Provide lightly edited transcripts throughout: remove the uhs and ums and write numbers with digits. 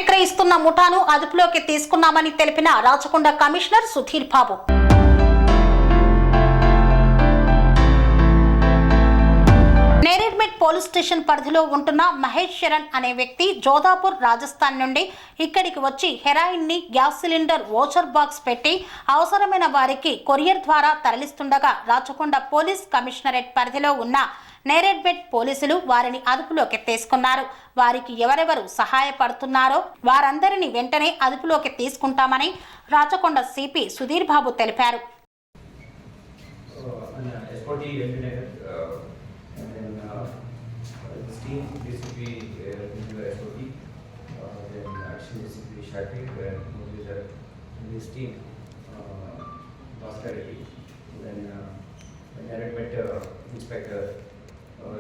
విక్రయిస్తున్న ముఠాను అదుపులోకి తీసుకున్నామని తెలిపిన Rachakonda commissioner Sudheer Babu. Neredmet police station పరిధిలో ఉంటున్న మహేష్ శరణ్ అనే వ్యక్తి జోధాపూర్ రాజస్థాన్ నుండి ఇక్కడికి వచ్చి హెరాయిన్ ని గ్యాస్ సిలిండర్ వోచర్ బాక్స్ పెట్టి అవసరమైన వారికి కొరియర్ ద్వారా తరలిస్తుండగా రాచకొండ పోలీస్ కమిషనరేట్ పరిధిలో ఉన్న నేరేడ్మెట్ పోలీసులు వారిని అదుపులోకి తీసుకున్నారు. వారికి ఎవరెవరు సహాయపడుతున్నారో వారందరినీ వెంటనే అదుపులోకి తీసుకుంటామని రాచకొండ సిపి సుధీర్ బాబు తెలిపారు.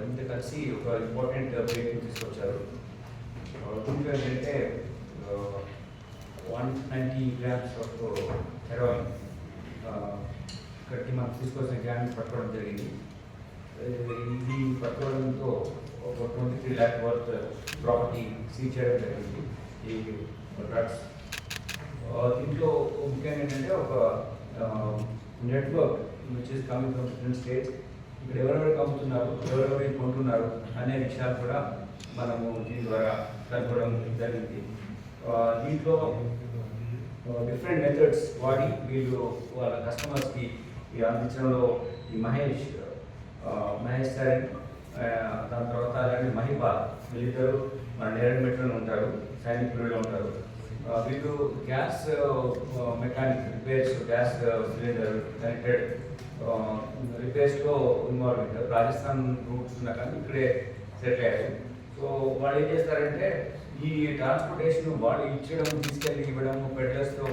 ఇంత కలిసి ఒక ఇంపార్టెంట్ బ్రేకింగ్ తీసుకొచ్చారు. దీంట్లో ఏంటంటే 190 grams ఆఫ్ హెరాయిన్ ఇక్కడికి మనం తీసుకొచ్చిన గ్యాంగ్ పట్టుకోవడం జరిగింది. ఇది పట్టుకోవడంతో ఒక 23 lakh వర్త్ ప్రాపర్టీ సీజ్ చేయడం జరిగింది. ఈ డ్రగ్స్ దీంట్లో ముఖ్యంగా ఏంటంటే ఒక network which is coming from different states. ఇక్కడ ఎవరెవరికి అమ్ముతున్నారు, ఎవరెవరికి కొంటున్నారు అనే విషయాలు కూడా మనము దీని ద్వారా కనుక్కోవడం జరిగింది. దీంట్లో డిఫరెంట్ మెథడ్స్ వాడి వీళ్ళు వాళ్ళ కస్టమర్స్కి అందించడంలో ఈ మహేష్ సార్, దాని తర్వాత అలాంటి మహిపాల్ వీళ్ళిద్దరు మన నేరేడ్మెట్లో ఉంటారు, సైనికుల్లో ఉంటారు. వీళ్ళు gas mechanic repairs, gas cylinder connected రిపేర్స్లో ఇన్వాల్వ్ అవుతారు. రాజస్థాన్ రూట్స్ ఉన్నా కానీ ఇక్కడే సెటిల్ అయ్యారు. సో వాళ్ళు ఏం చేస్తారంటే ఈ ట్రాన్స్పోర్టేషన్ వాళ్ళు ఇచ్చడం, తీసుకెళ్ళి ఇవ్వడం, పెడ్లర్స్తో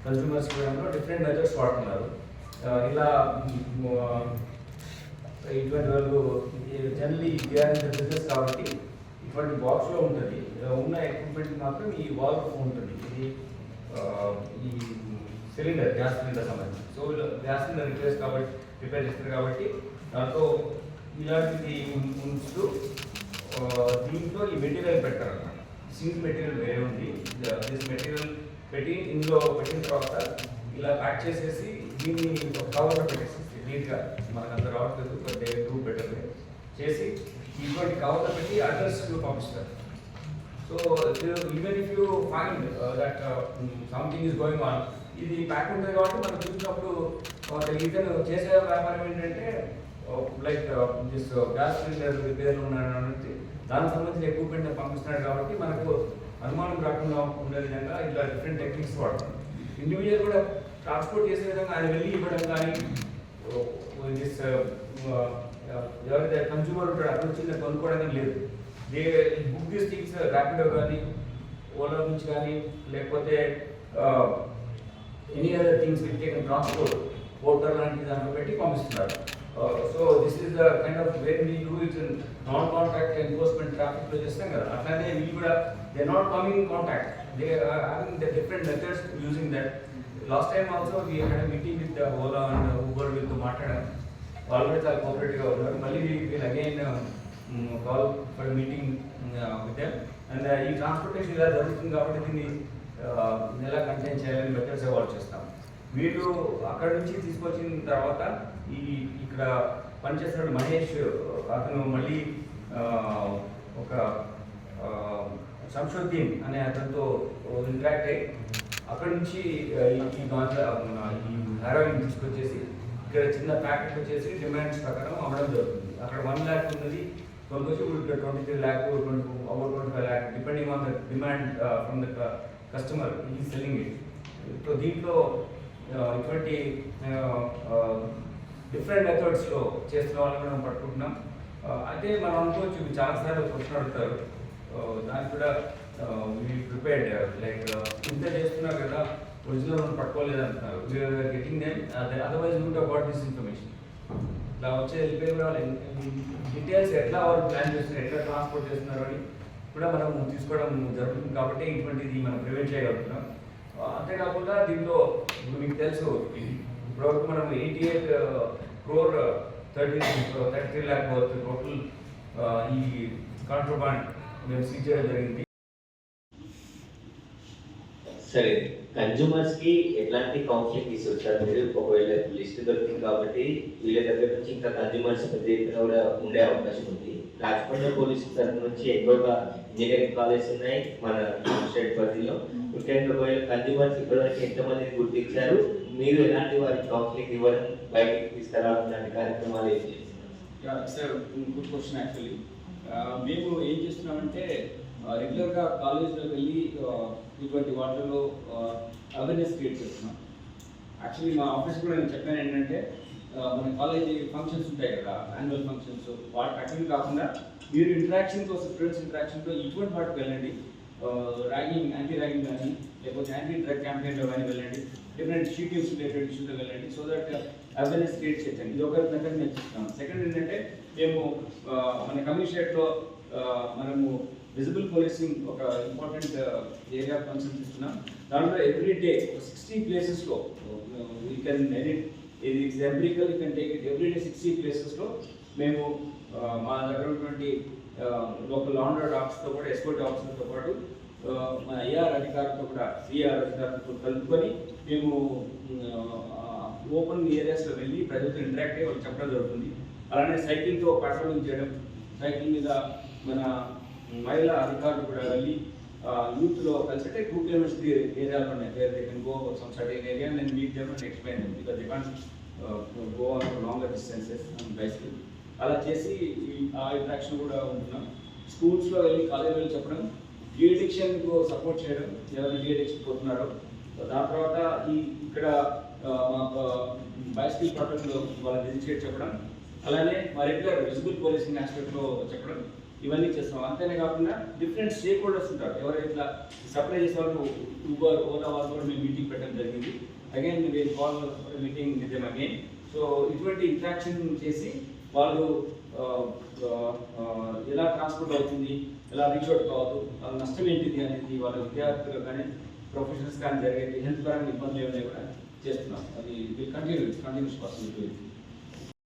కన్స్యూమర్స్ ఇవ్వడంలో డిఫరెంట్ మెథడ్స్ వాడుతున్నారు. ఇలా ఇటువంటి వాళ్ళు జనరలీ బిజినెస్ కాబట్టి ఇటువంటి బాక్స్లో ఉంటుంది. ఉన్న ఎక్విప్మెంట్ మాత్రం ఈ వాల్వ్ ఉంటుంది. ఇది ఈ సిలిండర్, గ్యాస్ సిలిండర్ సంబంధించి. సో గ్యాస్ సిలిండర్ రిపేర్ చేస్తారు కాబట్టి దాంతో ఇలాంటిది ఉంచుతూ దీంట్లో ఈ మెటీరియల్ పెడతారు అన్నమాట. సీజ్ మెటీరియల్ వేరే ఉంది. దిస్ మెటీరియల్ పెట్టి ఇందులో పెట్టిన తర్వాత ఇలా ప్యాక్ చేసేసి దీన్ని కవర్లో పెట్టేసి నీట్గా మనకు అంత రావట్లేదు, బట్ డూ బెటర్ చేసి ఇటువంటి కవర్లో పెట్టి అడ్రస్ పంపిస్తారు. So even if you find that something is going on, ఇది ప్యాక్ ఉంటుంది కాబట్టి మనం చూసినప్పుడు ఇతను చేసే వ్యాపారం ఏంటంటే లైక్ దిస్ గ్యాస్ సిలిండర్ రిపేర్లు ఉన్నాయని దానికి సంబంధించిన ఎక్విప్మెంట్ పంపిస్తున్నాడు కాబట్టి మనకు అనుమానం రాకుండా ఉండే విధంగా ఇట్లా డిఫరెంట్ టెక్నిక్స్ వాడతాం. ఇండివిజువల్ కూడా ట్రాన్స్పోర్ట్ చేసే విధంగా ఆయన వెళ్ళి ఇవ్వడం కానీ, దిస్ ఎవరైతే కన్స్యూమర్ ఉంటాడో అక్కడ వచ్చి కొనుక్కోవడానికి లేదు. They book this things Rapido కానీ, ఓలా నుంచి కానీ, లేకపోతే any other things will take transport Porter లాంటి దాంట్లో పెట్టి పంపిస్తున్నారు. So this is the kind of where we do it in non contact enforcement ట్రాఫిక్లో చేస్తాం కదా, అట్లానే వీళ్ళు కూడా they not coming in contact, they are having the different methods using that. Last time also we had a meeting with Ola and Uber వీళ్ళతో మాట్లాడాను. వాళ్ళు కూడా చాలా కోఆపరేటివ్గా ఉన్నారు. మళ్ళీ వీళ్ళు again call for meeting with them. And ఈ ట్రాన్స్పోర్టేషన్ ఇలా జరుగుతుంది కాబట్టి దీన్ని ఎలా కంటైన్ చేయాలని మెథడ్స్ ఎవాల్వ్ చేస్తాం. వీళ్ళు అక్కడ నుంచి తీసుకొచ్చిన తర్వాత ఇక్కడ పనిచేస్తున్న మహేష్ అతను మళ్ళీ ఒక సంశోద్దీన్ అనే అతనితో ఇంటరాక్ట్ అయ్యి అక్కడ నుంచి ఈ హెరాయిన్ తీసుకొచ్చేసి ఇక్కడ చిన్న ప్యాకెట్ వచ్చేసి డిమాండ్స్ ప్రకారం అమ్మడం జరుగుతుంది. అక్కడ 1 lakh ఉన్నది కొనుక్కొచ్చి ఇక్కడ 23 lakh, about 25 lakh depending on the demand from the customer ఈ సెల్లింగ్ ఇట్. సో దీంట్లో ఇటువంటి డిఫరెంట్ మెథడ్స్లో చేస్తున్న వాళ్ళని మనం పట్టుకుంటున్నాం. అయితే మనం అనుకోవచ్చు చాలాసార్లు క్వశ్చన్ అడుగుతారు, దానికి కూడా ప్రిపేర్డ్ లైక్ ఇంత చేస్తున్నారు కదా, ఒరిజినల్ మనం పట్టుకోలేదు అంటున్నారు. We're getting them, otherwise would have got this information. ఇలా వచ్చే వెళ్ళిపోయి కూడా డీటెయిల్స్ ఎట్లా వాళ్ళు ప్లాన్ చేస్తున్నారు, ఎట్లా ట్రాన్స్పోర్ట్ చేస్తున్నారు అని కూడా మనం తీసుకోవడం జరుగుతుంది. కాబట్టి ఇటువంటిది మనం ప్రివెంట్ చేయగలుగుతున్నాం. అంతేకాకుండా దీంట్లో మీకు తెలుసు ఇప్పటివరకు మనం 88 crore 33 lakh టోటల్ ఈ కాంట్రాబాండ్ మేము సీజ్ చేయడం జరిగింది. సరే, కన్జ్యూమర్స్ కి ఎట్లాంటి కౌన్సిలింగ్ తీసుకొచ్చారు మీరు? ఒకవేళ లిస్ట్ దొరికింది కాబట్టి వీళ్ళ దగ్గర నుంచి ఇంకా కన్జ్యూమర్స్ పెద్ద ఎత్తున కూడా ఉండే అవకాశం ఉంది. రాజపండ్ల పోలీసు తరఫు నుంచి ఎక్కువగా ఇంజనీరింగ్ కాలేజ్ ఉన్నాయి మన స్టేట్ పరిధిలో. ముఖ్యంగా ఒకవేళ కన్జ్యూమర్స్ ఇప్పటివరకు ఎంతమందిని గుర్తించారు, మీరు ఎలాంటి వారికి కౌన్సిలింగ్ ఇవ్వడం, బయటికి తీసుకురావడం లాంటి కార్యక్రమాలు ఏం చేస్తున్నారు? Good question actually. మేము ఏం చేస్తున్నామంటే రెగ్యులర్గా కాలేజ్లో వెళ్ళి ఇటువంటి వాటిలో అవేర్నెస్ క్రియేట్ చేస్తున్నాం. యాక్చువల్లీ మా ఆఫీస్ కూడా నేను చెప్పాను ఏంటంటే మన కాలేజీ ఫంక్షన్స్ ఉంటాయి కదా, యాన్యువల్ ఫంక్షన్స్, వాటి అటెండ్ కాకుండా మీరు ఇంటరాక్షన్ కోసం, ఫ్రెండ్స్ ఇంటరాక్షన్తో ఇటువంటి వాటికి వెళ్ళండి. ర్యాగింగ్, యాంటీ ర్యాగింగ్ కానీ, లేకపోతే యాంటీ డ్రగ్ క్యాంపెయిన్లో కానీ వెళ్ళండి, డిఫరెంట్ షీటింగ్స్ రిలేటెడ్ ఇష్యూలో వెళ్ళండి. సో దట్ అవేర్నెస్ క్రియేట్ చేయండి. ఇది ఒక మెథడ్ నేను చెప్తాను. సెకండ్ ఏంటంటే మేము మన కమిషనరేట్లో మనము విజిబుల్ పోలీసింగ్ ఒక ఇంపార్టెంట్ ఏరియా కన్సర్న్ చేస్తున్నాం. దాంట్లో ఎవ్రీ డే 60 ప్లేసెస్లో యూ కెన్ ఎడిట్, ఇది empirical, you can take it every day 60 ప్లేసెస్లో మేము మా దగ్గర ఉన్నటువంటి లోకల్ లాండర్ డాగ్స్తో కూడా, ఎస్కోట్ డాగ్స్తో పాటు మన ఏఆర్ అధికారులతో కూడా, సిఆర్ అధికారులతో కలుపుకొని మేము ఓపెన్ ఏరియాస్లో వెళ్ళి ప్రజలతో ఇంటరాక్ట్ అయ్యి వాళ్ళకి చెప్పడం జరుగుతుంది. అలానే సైకిల్తో పెట్రోలింగ్ చేయడం, సైకిల్ మీద మన మహిళా అధికారులు కూడా వెళ్ళి యూత్లో కలిసి, అంటే 2 kilometers ఏరియాలో ఉన్నాయి, where they can go some certain area and meet them and explain them because they can't go on longer distances on bicycle. అలా చేసి ఆ ఇంట్రాక్షన్ కూడా ఉంటున్నాం. స్కూల్స్లో వెళ్ళి, కాలేజ్ వెళ్ళి చెప్పడం, డీ అడిక్షన్కు సపోర్ట్ చేయడం, ఎవరైనా డీ అడిక్షన్ పోతున్నారో. దాని తర్వాత ఇక్కడ బైసికల్ ప్రొటెక్ట్లో వాళ్ళని ఎడ్యుకేట్ చెప్పడం, అలానే మా రెగ్యులర్ విజిబుల్ పోలీసింగ్ ఆస్పెక్ట్లో చెప్పడం, ఇవన్నీ చేస్తాం. అంతేనే కాకుండా డిఫరెంట్ స్టేక్ హోల్డర్స్ ఉంటారు, ఎవరైతే ఇట్లా సప్లై చేసే వాళ్ళు, ఊబర్, ఓలా వాళ్ళు కూడా మేము మీటింగ్ పెట్టడం జరిగింది. అగైన్ మేము call meeting with them again. So ఇటువంటి ఇంట్రాక్షన్ చేసి వాళ్ళు ఎలా ట్రాన్స్పోర్ట్ అవుతుంది, ఎలా రీచ్ అవుట్ కావద్దు, వాళ్ళ నష్టం ఏంటిది అనేది వాళ్ళ విద్యార్థులు కానీ, ప్రొఫెషనల్స్ కానీ జరిగే హెల్త్ పరంగా ఇబ్బందులు ఏమైనా కూడా చేస్తున్నాం. అది కంటిన్యూస్ పాసిబిలిటీ.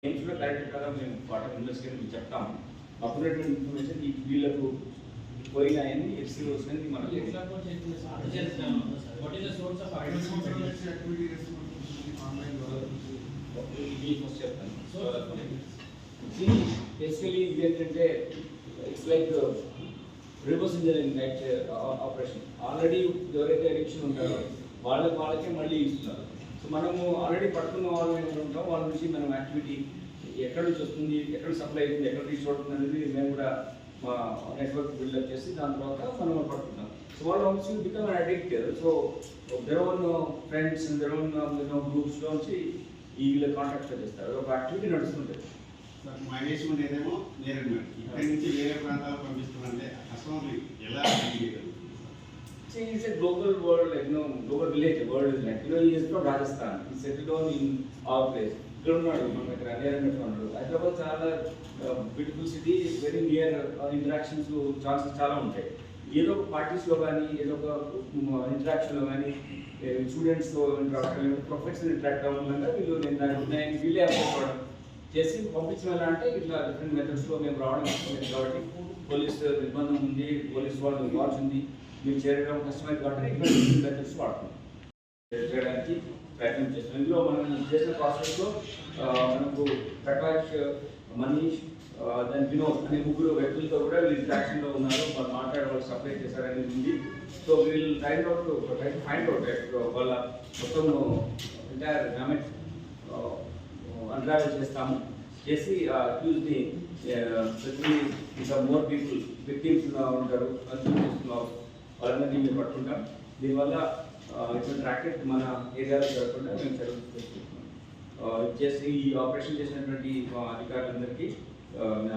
గేమ్స్లో క్లారిటీ కదా మేము వాటర్ ఇన్వెస్టిగేషన్ చెప్తాము. అప్పుడేటువంటి ఇన్ఫర్మేషన్ ఈ వీళ్ళకు పోయినాయని ఎక్స్క్యూజ్ వస్తుంది. మనకి ఫస్ట్ చెప్తాను. బేసికలీ ఇది ఏంటంటే it's like reverse engineering operation. Already ఎవరైతే అడిక్షన్ ఉంటారో వాళ్ళకే మళ్ళీ ఇస్తున్నారు. సో మనము ఆల్రెడీ పట్టుకున్న వాళ్ళు ఏమైనా ఉంటాం, వాళ్ళ నుంచి మనం యాక్టివిటీ ఎక్కడి నుంచి వస్తుంది, ఎక్కడ సప్లై అవుతుంది, ఎక్కడ రీచ్ అవుతుంది అనేది మేము కూడా మా నెట్వర్క్ బిల్డప్ చేసి దాని తర్వాత మనం పట్టుకుంటాం. సో వాళ్ళు also become an addict. So their own friends, their own గ్రూప్స్లో నుంచి ఈ వీళ్ళ కాంటాక్ట్గా చేస్తారు. ఒక యాక్టివిటీ నడుస్తుంటుంది. మేనేజ్మెంట్ ఏదేమో నేరేడ్మెంట్ ఇక్కడి నుంచి వేరే ప్రాంతాలకు పంపిస్తామంటే అసలు ఎలా See, it's a global world, like global village. World is like, he is from Rajasthan. He settled down in our place. ఇక్కడ ఉన్నాడు మన దగ్గర, నేరేడ్మెట్లో ఉన్నాడు. హైదరాబాద్ చాలా beautiful city, very near, interactions chances చాలా ఉంటాయి. ఏదో ఒక పార్టీస్లో కానీ, ఏదో ఒక ఇంటరాక్షన్లో కానీ, స్టూడెంట్స్తో ఇంటరాక్ట్ అవ్వడం, ప్రొఫెషనల్ ఇంటరాక్ట్ అవ్వడం వల్ల వీళ్ళు వీళ్ళే అవ్వడం చేసి పంపించడం. అంటే ఇట్లా డిఫరెంట్ మెథడ్స్లో మేము రావడం వస్తుంది. కాబట్టి పోలీస్ నిర్బంధం ఉంది, పోలీస్ వాళ్ళు వాచ్ ఉంది, మీరు చేరడం కష్టమైంది కాబట్టి ఇటువంటి మెథడ్స్ వాడుతున్నాం, చేయడానికి ప్రయత్నం చేస్తున్నాం. ఇందులో మనం చేసిన ప్రాసెస్లో మనకు ప్రకాష్, మనీష్, దాని వినోద్ అనే 3 వ్యక్తులతో కూడా వీళ్ళు ఇంట్రాక్షన్లో ఉన్నారు. వాళ్ళు మాట్లాడే వాళ్ళు సప్లై చేశారనేది ఉంది. సో వీళ్ళు ట్రై టు ఫైండ్ అవుట్ వాళ్ళ మొత్తం ఎంటైర్ గ్రామెట్ అన్రావెల్ చేస్తాము. చేసి అక్యూజ్ని ఇంకా మోర్ పీపుల్ విక్టిమ్స్ ఉంటారు, కన్సూమ్ చేస్తున్నారు, వాళ్ళందరినీ మేము పట్టుకుంటాం. దీనివల్ల ఇటువంటి ర్యాకెట్ మన ఏరియాలో జరగకుండా మేము చర్యలు తీసుకుంటున్నాం. చేసి ఈ ఆపరేషన్ చేసినటువంటి అధికారులందరికీ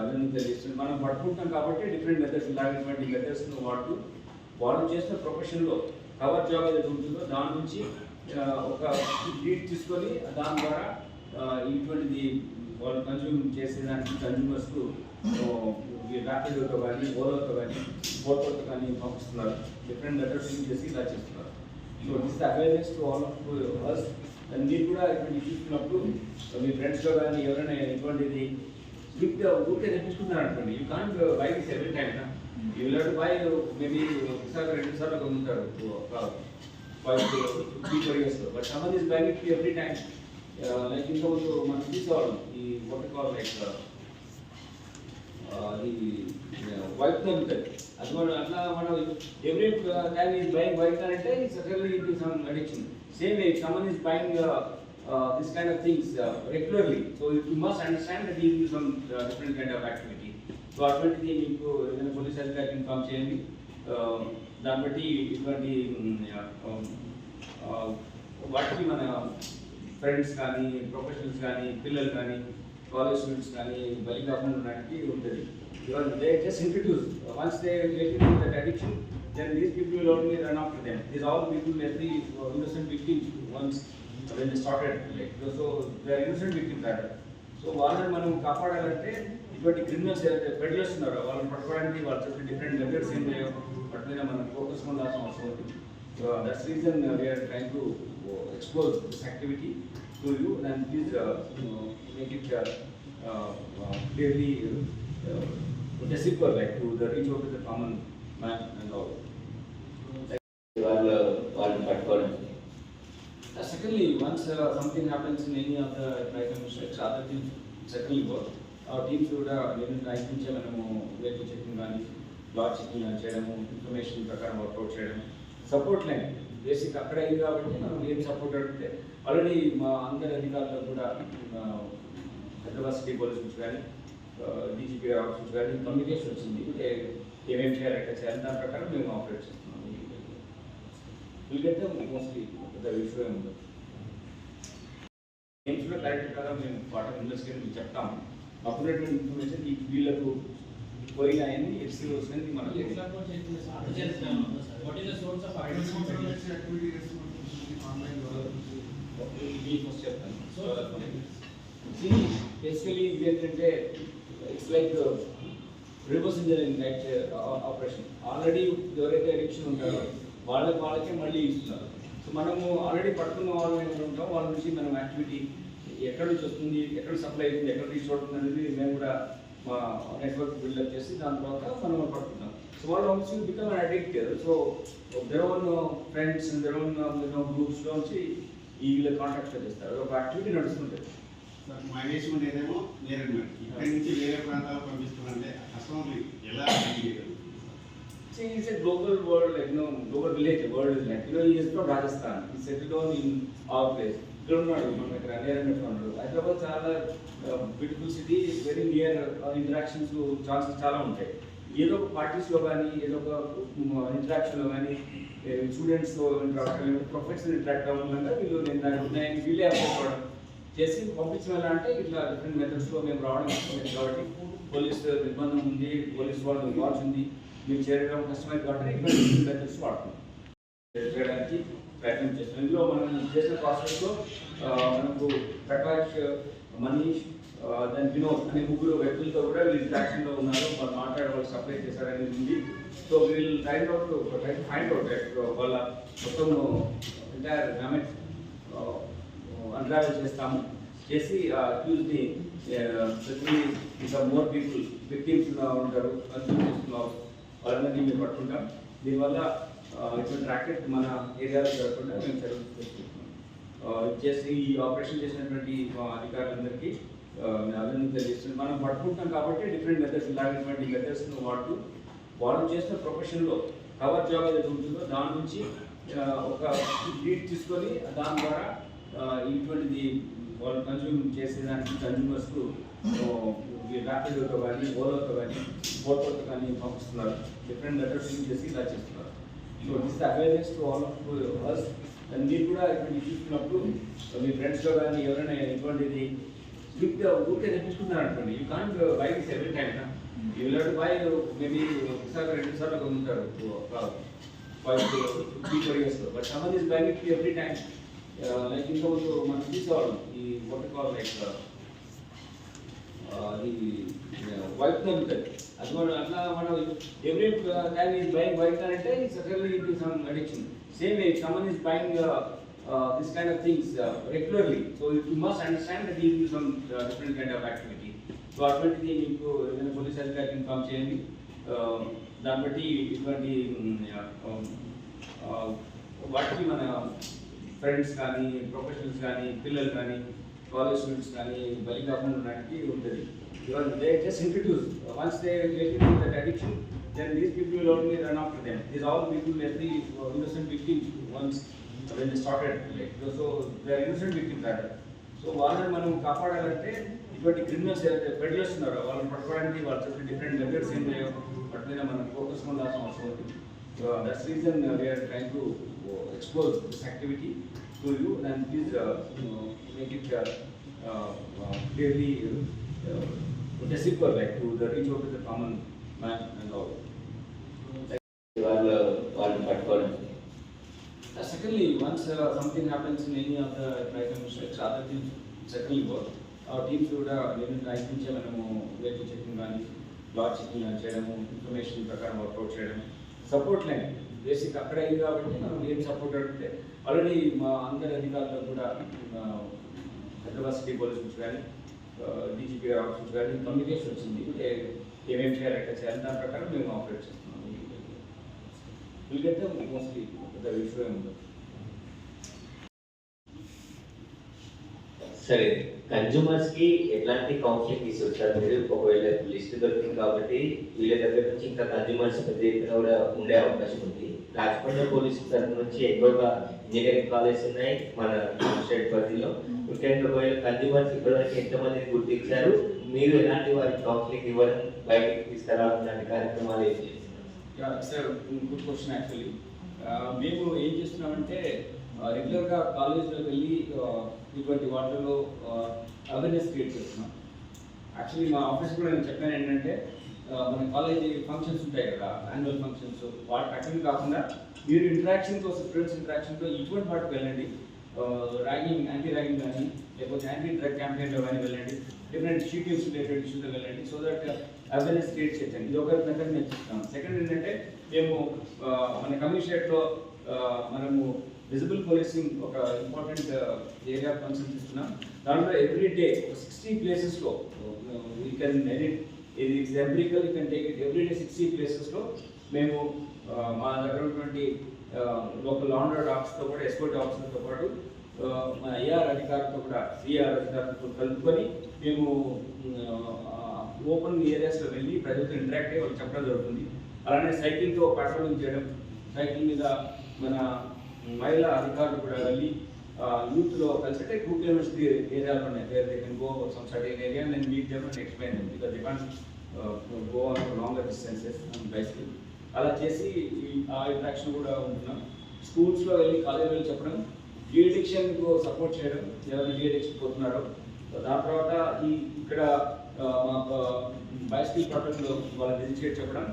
అభినందన తెలియజేస్తున్నాం. మనం పట్టుకుంటాం కాబట్టి డిఫరెంట్ మెథడ్స్, ఇలాంటి మెథడ్స్ను వాడుతూ వాళ్ళు చేసిన ప్రొఫెషన్లో కవర్ జాబ్ ఏదైతే ఉంటుందో దాని నుంచి ఒక లీడ్ తీసుకొని దాని ద్వారా ఇటువంటిది వాళ్ళు కన్జ్యూమ్ చేసేదానికి కన్జ్యూమర్స్కు ర్యాపిడోతో కానీ, ఓలోతో కానీ, బోట్తో కానీ పంపిస్తున్నారు. డిఫరెంట్ మెథడ్స్ యూజ్ చేసి ఇలా చేస్తున్నారు. So this the awareness to all of us. And మీరు కూడా ఇటువంటి చూస్తున్నప్పుడు మీ ఫ్రెండ్స్లో కానీ ఎవరైనా ఇటువంటిది క్విక్గా ఊరికే తెప్పించుకుంటున్నారు అనుకోండి, you can't buy this every time. You will have to buy maybe ఒకసారి 2 సార్లు కొనుక్కుంటారు. 3-4 years ago. But someone is buying it every time. Like ఇంతకుముందు మనం తీసేవాళ్ళం ఈ వాట్ కాల్ లైక్ వైట్ దొరుకుతుంది అది మనం అట్లా మనం every time is buying white అంటే it's really it is some addiction same way someone is buying this kind of things regularly, so you must understand that you do some different kind of activity. So automatically మీకు ఏదైనా police అధికారికి inform చేయండి, దాన్ని బట్టి ఇటువంటి వాటికి మన friends కానీ ప్రొఫెషనల్స్ కానీ పిల్లలు కానీ కాలేజ్ స్టూడెంట్స్ కానీ బలి కాకుండా ఉండడానికి ఉంటుంది. Because they just introduce, once they get into that addiction, then these people will only run after them. These all people, every innocent victims once when they started, like, so they are innocent victims rather. So వాళ్ళని మనం కాపాడాలంటే ఇటువంటి criminals ఏదైతే peddlers ఉన్నారో వాళ్ళని పట్టుకోవడానికి వాళ్ళు చేసే different methods ఏం లేవో వాటి మీద మనం ఫోకస్ ఉండాల్సిన అవసరం ఉంటుంది. So that's reason we're trying to explore this activity to you and please make it clearly decipher, like to the reach out to the common man and all. వాళ్ళని పట్టుకోవడం. Secondly, once something happens in any of the crime mistakes, other teams certainly work. Our teams కూడా నేను ప్రయత్నించే మనము vehicle checking కానీ lot checking చేయడము, information ప్రకారం work out చేయడం, సపోర్ట్ లైన్ బేసిక్ అక్కడ అయింది కాబట్టి మనం ఏం సపోర్ట్ అడిగితే ఆల్రెడీ మా అందరి అధికారులకు కూడా హైదరాబాద్ సిటీ పోలీస్ నుంచి కానీ డీజీపీ గారి ఆఫీస్ నుంచి కానీ కమ్యూనికేషన్ వచ్చింది, ఏమేమి చేయాలి ఎక్కడ చేయాలి దాని ప్రకారం మేము ఆపరేట్ చేస్తున్నాం. వీళ్ళైతే మోస్ట్లీ పెద్ద విషయం ఉండదు. గేమ్స్లో క్లారిటీ ప్రకారం మేము వాటర్ ఇండస్ట్రీ మీకు చెప్తాము. అప్పుడేటువంటి ఇన్ఫర్మేషన్ ఈ వీళ్ళకు పోయినాయని ఎస్సీ వస్తుంది మనకి ఫస్ట్ చెప్తాను. బేసికలీ ఇది ఏంటంటే it's like reverse engineering right operation. Already ఎవరైతే అడిక్షన్ ఉంటారో వాళ్ళకే మళ్ళీ ఇస్తున్నారు. సో మనము ఆల్రెడీ పట్టుకున్న వాళ్ళు ఏమైనా ఉంటాం వాళ్ళ నుంచి మనం యాక్టివిటీ ఎక్కడి నుంచి వస్తుంది, ఎక్కడ సప్లై అవుతుంది, ఎక్కడ రీచ్ అవుతుంది అనేది మేము కూడా మా నెట్వర్క్ బిల్డప్ చేసి దాని తర్వాత మనం పట్టుకుంటాం. సో వాళ్ళు also become an addict. So their own friends their own గ్రూప్స్లో నుంచి వీళ్ళ కాంటాక్ట్ చేస్తారు, ఒక యాక్టివిటీ నడుస్తుంటుంది. మహేష్ ఏదేమో నేరడు మేడం ఇక్కడి నుంచి వేరే ప్రాంతాలకు పంపిస్తామంటే అసలు ఎలా See, it's a global world, like, global village, world is like, he is from Rajasthan, he settled down in our place. ఇక్కడ ఉన్నాడు మన దగ్గర నేరడు ఉన్నాడు. హైదరాబాద్ చాలా beautiful city, very near, interactions chances చాలా ఉంటాయి. ఏదో ఒక పార్టీస్లో కానీ ఏదో ఒక ఇంటరాక్షన్లో కానీ స్టూడెంట్స్తో ఇంటరాక్ట్ అవ్వడం, ప్రొఫెషనల్ ఇంటరాక్ట్ అవ్వడం వల్ల వీళ్ళు నేను దాని ఉన్నాయని వీళ్ళే అవ్వకపోవడం చేసి పంపించడం అంటే ఇట్లా డిఫరెంట్ మెథడ్స్లో మేము రావడం కాబట్టి పోలీస్ నిర్బంధం ఉంది, పోలీస్ వాళ్ళు వాచ్ ఉంది, మీరు చేరడం కష్టమైంది కాబట్టి ఇటువంటి మెథడ్స్ వాడుతున్నాం చేయడానికి ప్రయత్నం చేస్తున్నాం. ఇందులో మనం చేసిన ప్రాసెస్లో మనకు ప్రకాష్, మనీష్, దాని వినోద్ అనే ముగ్గురు వ్యక్తులతో కూడా వీళ్ళు ఇంట్రాక్షన్లో ఉన్నారు, వాళ్ళు మాట్లాడే వాళ్ళు సప్లై చేశారనేది ఉంది. సో వీళ్ళు ట్రై టు ఫైండ్ అవుట్ వాళ్ళ మొత్తం ఎంటైర్ డామేజ్ అన్రావెల్ చేస్తాము. చేసి అక్యూజ్ని ఇంకా మోర్ పీపుల్ విక్టిమ్స్ ఉంటారు, కన్సూమ్ చేస్తున్నారు, వాళ్ళందరినీ మేము పట్టుకుంటాం. దీనివల్ల ఇటువంటి ర్యాకెట్ మన ఏరియాలో జరగకుండా మేము చర్యలు తీసుకుంటున్నాం. చేసి ఈ ఆపరేషన్ చేసినటువంటి అధికారులందరికీ అభినందన తెలియజేస్తున్నాం. మనం పట్టుకుంటాం కాబట్టి డిఫరెంట్ మెథడ్స్ ఇలాంటి మెథడ్స్ను వాడుతూ వాళ్ళు చేసిన ప్రొఫెషన్లో కవర్ జాబ్ ఏదైతే ఉంటుందో దాని నుంచి ఒక లీడ్ తీసుకొని దాని ద్వారా ఇటువంటిది వాళ్ళు కన్జ్యూమ్ చేసేదానికి కన్జ్యూమర్స్కు ర్యాపిడోతో కానీ ఓలోతో కానీ బోట్తో కానీ పంపిస్తున్నారు. డిఫరెంట్ మెథడ్స్ యూజ్ చేసి ఇలా చేస్తున్నారు. So this the awareness to all of us. And మీరు కూడా ఇటువంటి చూస్తున్నప్పుడు మీ ఫ్రెండ్స్లో కానీ ఎవరైనా ఇటువంటిది స్లిప్గా ఊరికే తెప్పించుకుంటున్నారు అనుకోండి, you can't buy this every time. You will have to buy maybe ఒకసారి 2 సార్లు కొనుంటారు ఒక 5-4 years. But someone is buying it every time. Like ఇంతకుముందు మనం తీసేవాళ్ళం ఈ వాట్ కాల్ లైక్ ఈ వైట్ దొరుకుతుంది అది మనం అట్లా మనం every time is buying white అంటే it's really it is some addiction. Same way someone is buying this kind of things regularly, so you must understand that you do some different kind of activity. So automatically మీకు ఏదైనా police అధికారికి inform చేయండి, దాన్ని బట్టి ఇటువంటి వాటికి మన friends కానీ, ప్రొఫెషనల్స్ కానీ, పిల్లలు కానీ, కాలేజ్ స్టూడెంట్స్ కానీ బలి కాకుండా ఉండడానికి ఉంటుంది. Because they just introduce. Once they get into that addiction, then these people will only run after them. These all people, every innocent victims once when they started, like, so they are innocent victims rather. So వాళ్ళని మనం కాపాడాలంటే ఇటువంటి criminals ఏదైతే peddlers ఉన్నారో వాళ్ళని పట్టుకోవడానికి వాళ్ళు చెప్పిన different methods ఏం లేవో వాటి మీద మనం ఫోకస్ ఉండాల్సిన అవసరం ఉంది. So that's the reason we are trying to expose this activity to you, and please make it clearly simple, like to the reach out to the common man and all. వాళ్ళు పట్టుకోవడం. Secondly, once something happens in any of the crime mistakes, other teams certainly work. Our teams would ప్రయత్నించే మనము vehicle checking కానీ, lot checking చేయడము, information ప్రకారం work out చేయడం, support line basic అక్కడ అయింది కాబట్టి మనం ఏం సపోర్ట్ అడిగితే ఆల్రెడీ మా అందరి అధికారులకు కూడా హైదరాబాద్ సిటీ పోలీస్ నుంచి కానీ, డీజీపీ గారి ఆఫీస్ నుంచి కానీ కమ్యూనికేషన్ వచ్చింది. ఏమేమి చేయాలి, ఎక్కడ చేయాలి, దాని ప్రకారం మేము ఆపరేట్ చేస్తున్నాం. వీళ్ళకైతే మోస్ట్లీ పెద్ద ఇష్యూ ఉండదు. సరే, కన్జ్యూమర్స్ కి ఎట్లాంటి కౌన్సిలింగ్ తీసుకొచ్చారు మీరు? ఒకవేళ లిస్ట్ దొరికింది కాబట్టి వీళ్ళ దగ్గర నుంచి ఇంకా కన్జ్యూమర్స్ పెద్ద ఎత్తున కూడా ఉండే అవకాశం ఉంది. రాజమండ్రి పోలీసు తరఫు నుంచి ఎక్కువగా ఇంజనీరింగ్ కాలేజ్ ఉన్నాయి మన స్టేట్ పరిధిలో. ముఖ్యంగా ఒకవేళ కన్జ్యూమర్స్ ఇప్పటివరకు ఎంతమందిని గుర్తించారు, మీరు ఎలాంటి వారికి కౌన్సిలింగ్ ఇవ్వడం, బయటకి తీసుకురావడం లాంటి కార్యక్రమాలు ఏం చేస్తున్నారు? Good question. యాక్చువల్లీ మేము ఏం చేస్తున్నామంటే రెగ్యులర్గా కాలేజ్లో వెళ్ళి ఇటువంటి వాటిలో అవేర్నెస్ క్రియేట్ చేస్తున్నాం. యాక్చువల్లీ మా ఆఫీస్ కూడా నేను చెప్పాను ఏంటంటే మన కాలేజీ ఫంక్షన్స్ ఉంటాయి కదా, యాన్యువల్ ఫంక్షన్స్, వాటి అటెండ్ కాకుండా మీరు ఇంటరాక్షన్తో, స్టూడెంట్స్ ఇంటరాక్షన్తో ఇటువంటి వాటికి వెళ్ళండి. ర్యాగింగ్, యాంటీ ర్యాగింగ్ కానీ, లేకపోతే యాంటీ డ్రగ్ క్యాంపెయిన్లో కానీ వెళ్ళండి, డిఫరెంట్ షీటింగ్స్ రిలేటెడ్ ఇష్యూతో వెళ్ళండి. సో దట్ అవేర్నెస్ క్రియేట్ చేయండి. ఇది ఒక మెథడ్ నేను చెప్తాను. సెకండ్ ఏంటంటే మేము మన కమిషనరేట్లో మనము విజిబుల్ పోలీసింగ్ ఒక ఇంపార్టెంట్ ఏరియా కన్సర్న్ చేస్తున్నాం. దాంట్లో ఎవ్రీ డే 60 ప్లేసెస్లో యూ కెన్ ఎడిట్, ఇది ఎంబ్రికల్, you can take it every day 60 ప్లేసెస్లో మేము మా దగ్గర ఉన్నటువంటి లోకల్ లా అండ్ ఆర్డర్ ఆఫీస్తో కూడా, ఎస్కోట్ ఆఫీసర్తో పాటు మన ఏఆర్ అధికారులతో కూడా, సిఆర్ అధికారులతో కలుపుకొని మేము ఓపెన్ ఏరియాస్లో వెళ్ళి ప్రజలతో ఇంటరాక్ట్ అయ్యి వాళ్ళకి చెప్పడం జరుగుతుంది. అలానే సైకిల్తో పెట్రోలింగ్ చేయడం, సైకిల్ మీద మన మహిళా అధికారులు కూడా వెళ్ళి యూత్లో కలిసి, అంటే 2 kilometers ఏరియాలో ఉన్నాయి, where they can go some certain area and meet them and explain them, because they can't go on longer distances on bicycle. అలా చేసి ఆ ఇంట్రాక్షన్ కూడా ఉంటున్నాం. స్కూల్స్లో వెళ్ళి, కాలేజీలో వెళ్ళి చెప్పడం, డీ అడిక్షన్కు సపోర్ట్ చేయడం, ఎవరైనా డీ అడిక్షన్ పోతున్నారో. దాని తర్వాత ఇక్కడ మా బైసికల్ ప్రొటెక్ట్లో వాళ్ళని విజిట్ చెప్పడం,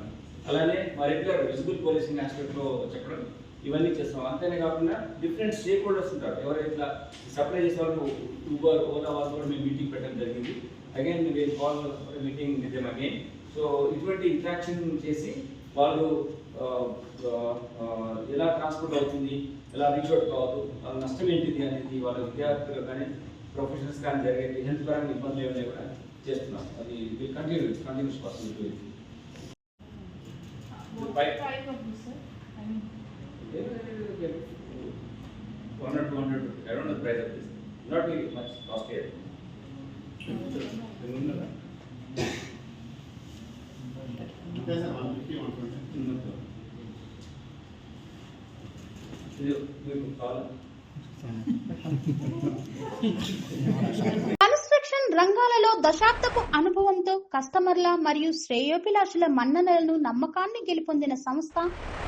అలానే మా రెగ్యులర్ విజిబుల్ పోలీసింగ్ ఆస్పెక్ట్లో చెప్పడం, ఇవన్నీ చేస్తాం. అంతేనే కాకుండా డిఫరెంట్ స్టేక్ హోల్డర్స్ ఉంటారు, ఎవరైతే ఇట్లా సప్లై చేసే వాళ్ళు, ఊబర్, ఓలా వాళ్ళు కూడా మేము మీటింగ్ పెట్టడం జరిగింది. Again we'll call meeting with them again. So ఇటువంటి ఇంట్రాక్షన్ చేసి వాళ్ళు ఎలా ట్రాన్స్పోర్ట్ అవుతుంది, ఎలా రీచ్ అవుట్ కావద్దు, వాళ్ళ నష్టం ఏంటిది అనేది వాళ్ళ విద్యార్థులు కానీ, ప్రొఫెషనల్స్ కానీ జరిగే హెల్త్ పరంగా ఇబ్బందులు ఏమైనా కూడా చేస్తున్నాం. అది continuous possibility. 100-200 around the price of this, not very much costlier. అంతే సార్, 150, 120. కన్స్ట్రక్షన్ రంగాలలో దశాబ్దపు అనుభవంతో కస్టమర్ల మరియు శ్రేయోభిలాషుల మన్ననలను, నమ్మకాన్ని గెలుపొందిన సంస్థ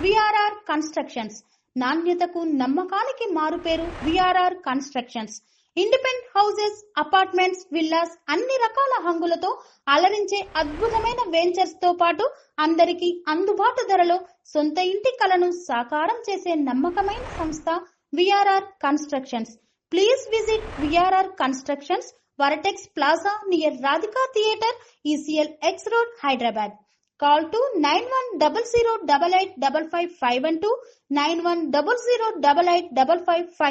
విఆర్ఆర్ కన్స్ట్రక్షన్స్. నాణ్యతకు, నమ్మకానికి మారుపేరు VRR constructions. Independent houses, apartments, villas, అన్ని రకాల హంగులతో అలరించే అద్భుతమైన వెంచర్స్ తో పాటు అందరికీ అందుబాటు ధరలో సొంత ఇంటి కలను సాకారం చేసే నమ్మకమైన సంస్థ VRR constructions. Please visit VRR Constructions, Varatex Plaza near Radhika Theatre, ECL X Road, Hyderabad. Call to 910088555512, 9100885559.